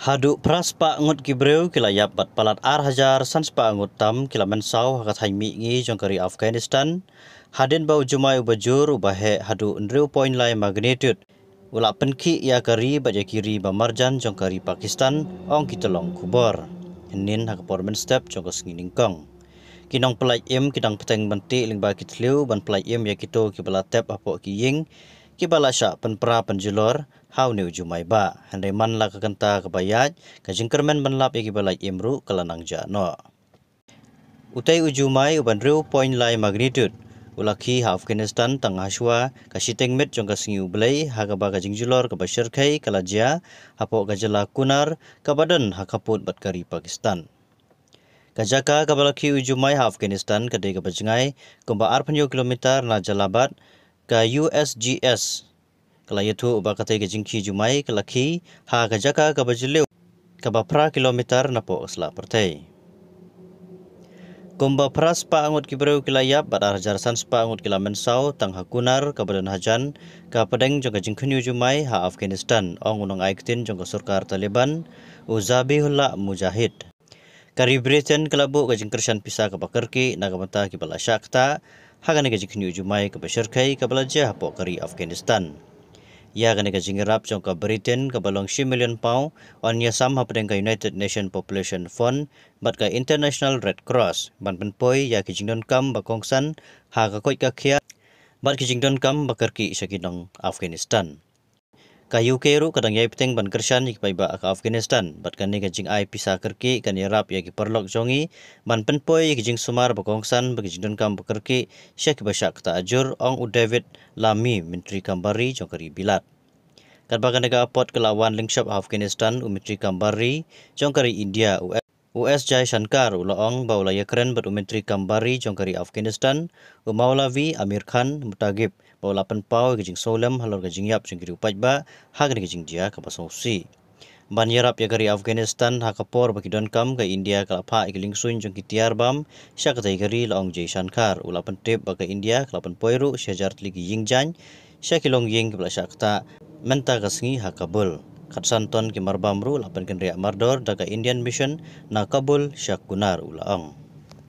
Hadu praspa ngut kibreu kila yapat palat hajar sanspa ngut tam kila mensau hakat haimi ngi jongkari Afghanistan hadin bau jumai ubajur ubahe hadu ndreu point lai magnitude ula penki ya kari baja kiri bamarjan jongkari Pakistan ong kitolong kubor nin hakapor men step jongkos nginingkong kinong pelai im kidang peteng benti lingba kitliu ban pelai im ya kito kibala tep apo kiying kibala sya penpra penjulor hau ni ujumai ba handai man la kakanta kebayat kajingkermen menlap ya kibala imru kelanang jano utai ujumai uban riu point lai magnitude ulaki ha Afghanistan tangah shwa kasiteng met jongka singiu belai hagaba kajingjulor kabashirkai kalajia hapo kajala kunar kabadan hakaput batkari Pakistan Kajaka kabalaki ujumai ha Afghanistan kadai kabajengai kumba 8 kilometer na jalabat ka USGS kalayatu uba katai kajingki jumai kalaki ha kajaka kabajileu kabapra kilometer na po asla pertai kumba pras pa angut kibreu kilayap badar jarsan spa angut kilamensau tang hakunar kabadan hajan ka pedeng jongka jingkhnyu jumai ha Afghanistan ong unang aiktin jongka surkar Taliban Uzabihullah Mujahid Kari Britain kelabu kajing kersan pisah ke bakarki nagamata kibala syakta hagane kajing khnyu jumai ke basyarkai kabala jah po kari Afghanistan ya gane kajing rap jongka Britain kabalong 1 million pound on ya sam hapdeng ka United Nation Population Fund bat ka International Red Cross ban penpoi ya kajing don kam bakongsan ha ka koi ka khia bat kajing don kam bakarki syakinong Afghanistan ka UK ru kadang yai peteng ban kersan yik paiba ka Afghanistan bat kani kajing ai pisah kerki kan yarap ya ki perlok jongi ban penpoi kajing sumar bakongsan bagi don kam bakarki syak basyak ta ajur ong u David Lamy menteri kambari jongkari bilat kadbagan nega pot kelawan lingshap Afghanistan u menteri kambari jongkari India US Jai Shankar ulaong baula yakren bat menteri kambari jongkari Afghanistan u Maulavi Amir Khan mutagib baula penpau kajing solam halor kajing yap jongkiri upajba hagne kajing dia kapasausi ban yarap yakari Afghanistan hakapor bagi don kam ke India kalapa ikilingsun jongki tiar bam syakatai kari laong Jai Shankar ula pentip bagi India kalapan poiru syajar ligi yingjan syakilong ying kebala syakta menta kasngi hakabul Katsanton ki marbamru lapan kendriak mardor daga Indian Mission na Kabul syak kunar ulaong